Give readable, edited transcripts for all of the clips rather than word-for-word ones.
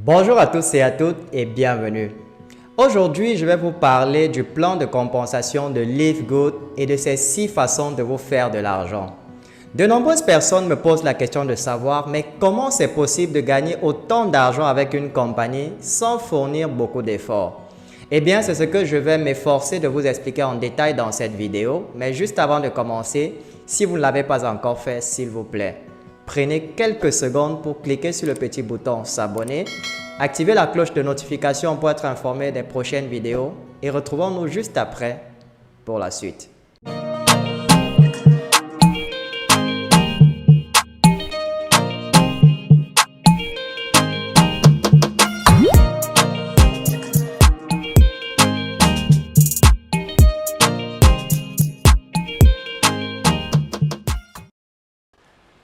Bonjour à tous et à toutes et bienvenue. Aujourd'hui, je vais vous parler du plan de compensation de Live Good et de ses 6 façons de vous faire de l'argent. De nombreuses personnes me posent la question de savoir mais comment c'est possible de gagner autant d'argent avec une compagnie sans fournir beaucoup d'efforts? Eh bien, c'est ce que je vais m'efforcer de vous expliquer en détail dans cette vidéo. Mais juste avant de commencer, si vous ne l'avez pas encore fait, s'il vous plaît, prenez quelques secondes pour cliquer sur le petit bouton s'abonner, activez la cloche de notification pour être informé des prochaines vidéos et retrouvons-nous juste après pour la suite.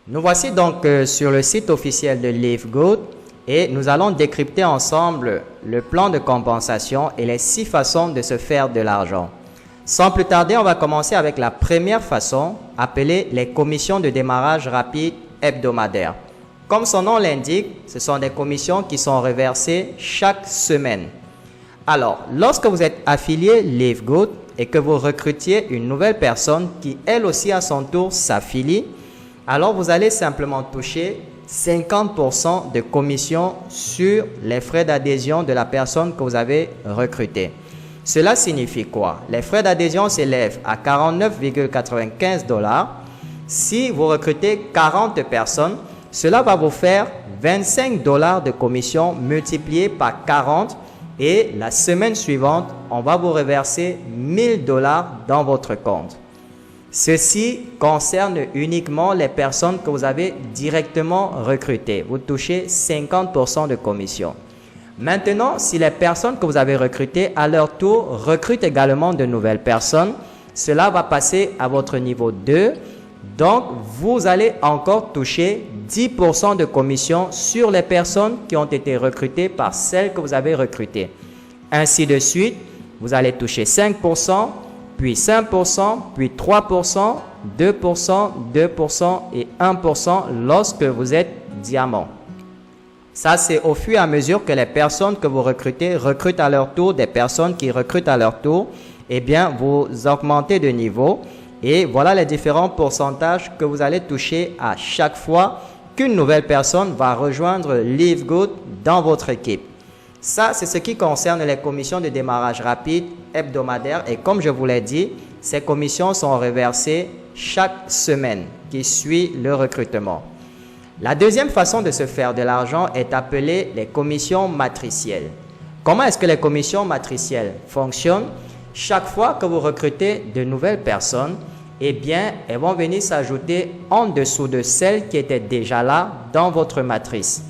Nous voici donc sur le site officiel de Live Good et nous allons décrypter ensemble le plan de compensation et les 6 façons de se faire de l'argent. Sans plus tarder, on va commencer avec la première façon, appelée les commissions de démarrage rapide hebdomadaires. Comme son nom l'indique, ce sont des commissions qui sont reversées chaque semaine. Alors, lorsque vous êtes affilié Live Good et que vous recrutiez une nouvelle personne qui elle aussi à son tour s'affilie, alors vous allez simplement toucher 50% de commission sur les frais d'adhésion de la personne que vous avez recrutée. Cela signifie quoi? Les frais d'adhésion s'élèvent à 49,95 $. Si vous recrutez 40 personnes, cela va vous faire 25 $ de commission multiplié par 40 et la semaine suivante, on va vous reverser 1000 $ dans votre compte. Ceci concerne uniquement les personnes que vous avez directement recrutées. Vous touchez 50% de commission. Maintenant, si les personnes que vous avez recrutées à leur tour recrutent également de nouvelles personnes, cela va passer à votre niveau 2. Donc, vous allez encore toucher 10% de commission sur les personnes qui ont été recrutées par celles que vous avez recrutées. Ainsi de suite, vous allez toucher 5%. Puis 5%, puis 3%, 2%, 2% et 1% lorsque vous êtes diamant. Ça, c'est au fur et à mesure que les personnes que vous recrutez recrutent à leur tour, des personnes qui recrutent à leur tour, eh bien, vous augmentez de niveau. Et voilà les différents pourcentages que vous allez toucher à chaque fois qu'une nouvelle personne va rejoindre Live Good dans votre équipe. Ça, c'est ce qui concerne les commissions de démarrage rapide hebdomadaires et comme je vous l'ai dit, ces commissions sont reversées chaque semaine qui suit le recrutement. La deuxième façon de se faire de l'argent est appelée les commissions matricielles. Comment est-ce que les commissions matricielles fonctionnent? Chaque fois que vous recrutez de nouvelles personnes, eh bien, elles vont venir s'ajouter en dessous de celles qui étaient déjà là dans votre matrice.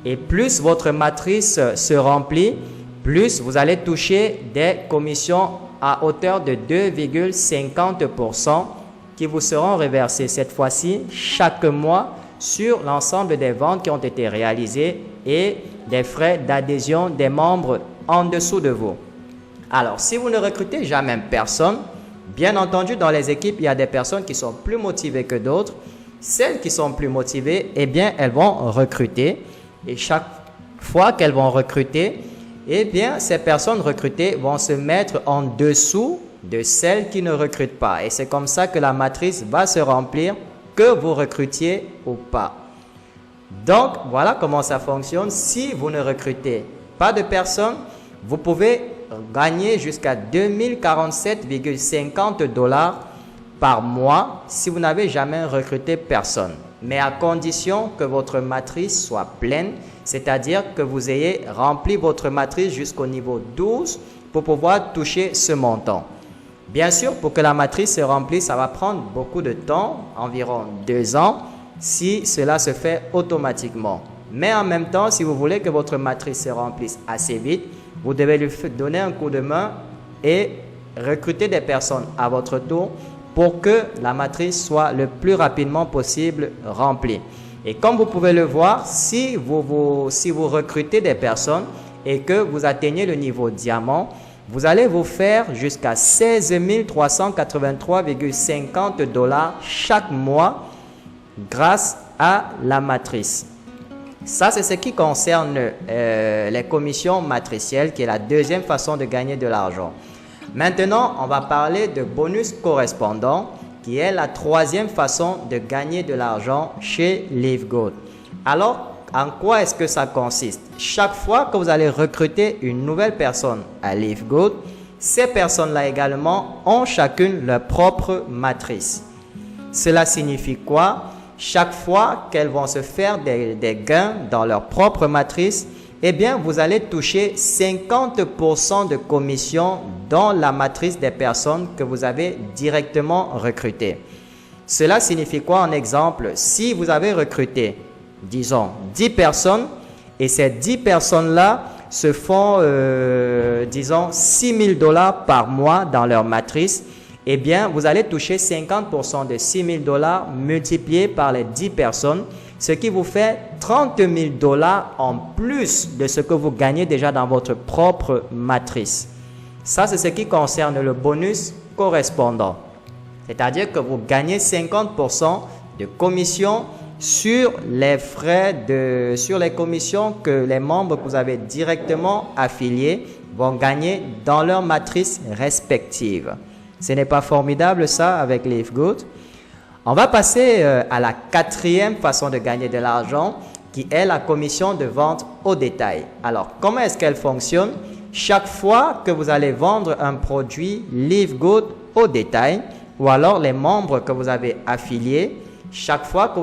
Et plus votre matrice se remplit, plus vous allez toucher des commissions à hauteur de 2,50% qui vous seront reversées cette fois-ci chaque mois sur l'ensemble des ventes qui ont été réalisées et des frais d'adhésion des membres en dessous de vous. Alors, si vous ne recrutez jamais personne, bien entendu, dans les équipes, il y a des personnes qui sont plus motivées que d'autres. Celles qui sont plus motivées, eh bien, elles vont recruter. Et chaque fois qu'elles vont recruter, eh bien, ces personnes recrutées vont se mettre en dessous de celles qui ne recrutent pas. Et c'est comme ça que la matrice va se remplir, que vous recrutiez ou pas. Donc, voilà comment ça fonctionne. Si vous ne recrutez pas de personnes, vous pouvez gagner jusqu'à 2047,50 $ par mois si vous n'avez jamais recruté personne. Mais à condition que votre matrice soit pleine, c'est-à-dire que vous ayez rempli votre matrice jusqu'au niveau 12 pour pouvoir toucher ce montant. Bien sûr, pour que la matrice se remplisse, ça va prendre beaucoup de temps, environ 2 ans, si cela se fait automatiquement. Mais en même temps, si vous voulez que votre matrice se remplisse assez vite, vous devez lui donner un coup de main et recruter des personnes à votre tour pour que la matrice soit le plus rapidement possible remplie. Et comme vous pouvez le voir, si vous recrutez des personnes et que vous atteignez le niveau diamant, vous allez vous faire jusqu'à 16 383,50 $ chaque mois grâce à la matrice. Ça, c'est ce qui concerne les commissions matricielles, qui est la deuxième façon de gagner de l'argent. Maintenant, on va parler de bonus correspondants, qui est la troisième façon de gagner de l'argent chez LiveGoat. Alors, en quoi est-ce que ça consiste? Chaque fois que vous allez recruter une nouvelle personne à LiveGoat, ces personnes-là également ont chacune leur propre matrice. Cela signifie quoi? Chaque fois qu'elles vont se faire des gains dans leur propre matrice, eh bien, vous allez toucher 50% de commission dans la matrice des personnes que vous avez directement recrutées. Cela signifie quoi en exemple? Si vous avez recruté, disons, 10 personnes et ces 10 personnes-là se font, disons, 6 000 $ par mois dans leur matrice, eh bien, vous allez toucher 50% de 6 000 $ multiplié par les 10 personnes, ce qui vous fait 30 000 $ en plus de ce que vous gagnez déjà dans votre propre matrice. Ça, c'est ce qui concerne le bonus correspondant. C'est-à-dire que vous gagnez 50% de commission sur les frais sur les commissions que les membres que vous avez directement affiliés vont gagner dans leur matrice respective. Ce n'est pas formidable ça avec LiveGoat? On va passer à la quatrième façon de gagner de l'argent qui est la commission de vente au détail. Alors, comment est-ce qu'elle fonctionne? Chaque fois que vous allez vendre un produit LiveGoat au détail ou alors les membres que vous avez affiliés, chaque fois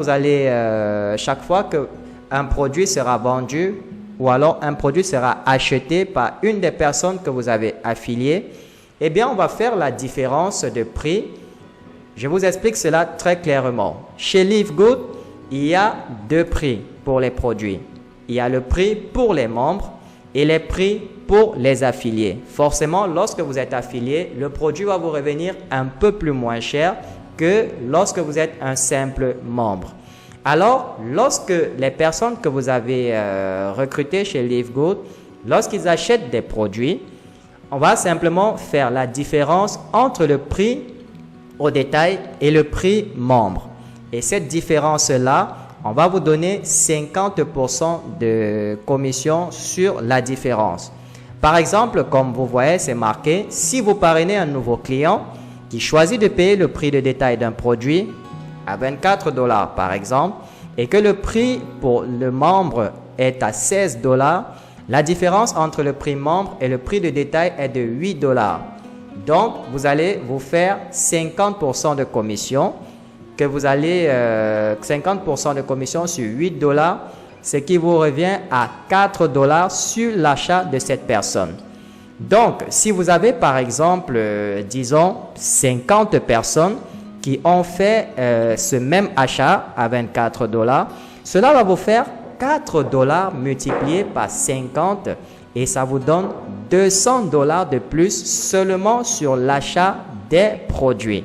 qu'un produit sera vendu ou alors un produit sera acheté par une des personnes que vous avez affiliées, eh bien, on va faire la différence de prix. Je vous explique cela très clairement. Chez LiveGoat, il y a deux prix pour les produits. Il y a le prix pour les membres et les prix pour les affiliés. Forcément, lorsque vous êtes affilié, le produit va vous revenir un peu plus moins cher que lorsque vous êtes un simple membre. Alors, lorsque les personnes que vous avez recrutées chez LiveGoat, lorsqu'ils achètent des produits, on va simplement faire la différence entre le prix au détail et le prix membre. Et cette différence-là, on va vous donner 50% de commission sur la différence. Par exemple, comme vous voyez, c'est marqué, si vous parrainez un nouveau client qui choisit de payer le prix de détail d'un produit à 24 $ par exemple, et que le prix pour le membre est à 16 $, la différence entre le prix membre et le prix de détail est de 8 $. Donc, vous allez vous faire 50% de commission, 50% de commission sur 8 $, ce qui vous revient à 4 $ sur l'achat de cette personne. Donc, si vous avez par exemple, disons, 50 personnes qui ont fait ce même achat à 24 $, cela va vous faire 4 $ multiplié par 50 et ça vous donne 200 $ de plus seulement sur l'achat des produits.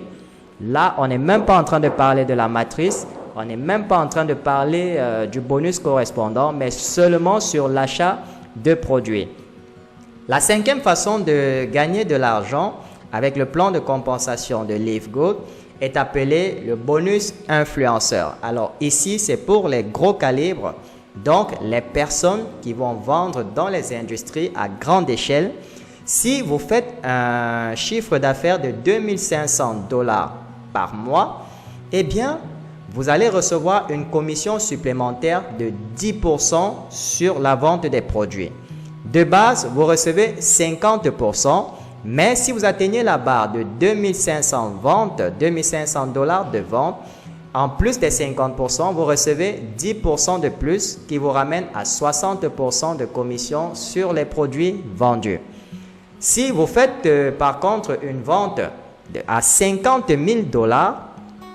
Là, on n'est même pas en train de parler de la matrice, on n'est même pas en train de parler du bonus correspondant, mais seulement sur l'achat de produits. La cinquième façon de gagner de l'argent avec le plan de compensation de LiveGoat est appelé le bonus influenceur. Alors ici, c'est pour les gros calibres, donc les personnes qui vont vendre dans les industries à grande échelle. Si vous faites un chiffre d'affaires de 2 500 $ par mois, eh bien, vous allez recevoir une commission supplémentaire de 10% sur la vente des produits. De base, vous recevez 50%, mais si vous atteignez la barre de 2 500 ventes, 2 500 $ de vente, en plus des 50%, vous recevez 10% de plus qui vous ramène à 60% de commission sur les produits vendus. Si vous faites par contre une vente à 50 000 $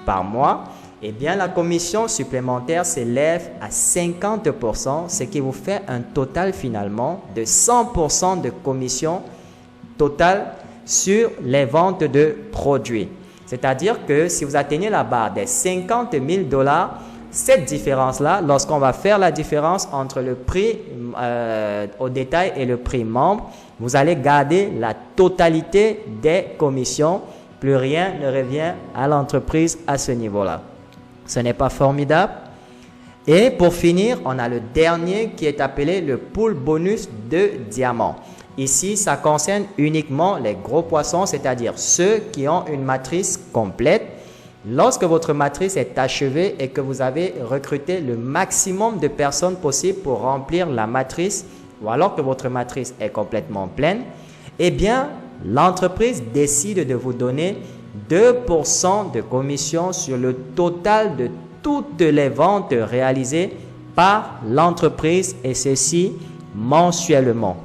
par mois, eh bien la commission supplémentaire s'élève à 50%, ce qui vous fait un total finalement de 100% de commission totale sur les ventes de produits. C'est-à-dire que si vous atteignez la barre des 50 000 $, cette différence-là, lorsqu'on va faire la différence entre le prix au détail et le prix membre, vous allez garder la totalité des commissions. Plus rien ne revient à l'entreprise à ce niveau-là. Ce n'est pas formidable? Et pour finir, on a le dernier qui est appelé le pool bonus de diamants. Ici, ça concerne uniquement les gros poissons, c'est-à-dire ceux qui ont une matrice complète. Lorsque votre matrice est achevée et que vous avez recruté le maximum de personnes possible pour remplir la matrice, ou alors que votre matrice est complètement pleine, eh bien, l'entreprise décide de vous donner 2% de commission sur le total de toutes les ventes réalisées par l'entreprise, et ceci mensuellement.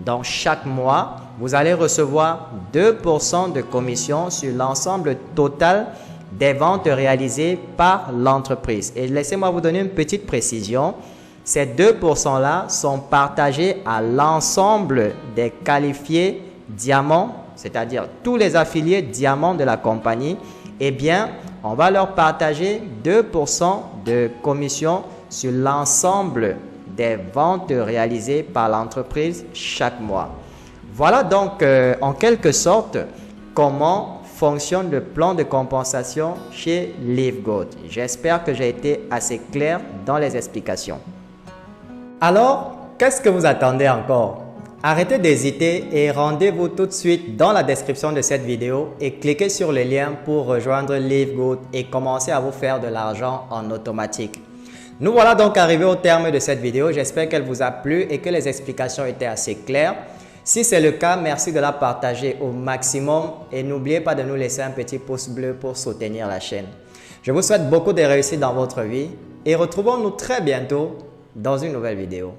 Donc, chaque mois, vous allez recevoir 2% de commission sur l'ensemble total des ventes réalisées par l'entreprise. Et laissez-moi vous donner une petite précision. Ces 2%-là sont partagés à l'ensemble des qualifiés diamants, c'est-à-dire tous les affiliés diamants de la compagnie. Eh bien, on va leur partager 2% de commission sur l'ensemble des ventes réalisées par l'entreprise chaque mois. Voilà donc en quelque sorte comment fonctionne le plan de compensation chez LiveGoat. J'espère que j'ai été assez clair dans les explications. Alors, qu'est-ce que vous attendez encore? Arrêtez d'hésiter et rendez-vous tout de suite dans la description de cette vidéo et cliquez sur le lien pour rejoindre LiveGoat et commencer à vous faire de l'argent en automatique. Nous voilà donc arrivés au terme de cette vidéo. J'espère qu'elle vous a plu et que les explications étaient assez claires. Si c'est le cas, merci de la partager au maximum et n'oubliez pas de nous laisser un petit pouce bleu pour soutenir la chaîne. Je vous souhaite beaucoup de réussite dans votre vie et retrouvons-nous très bientôt dans une nouvelle vidéo.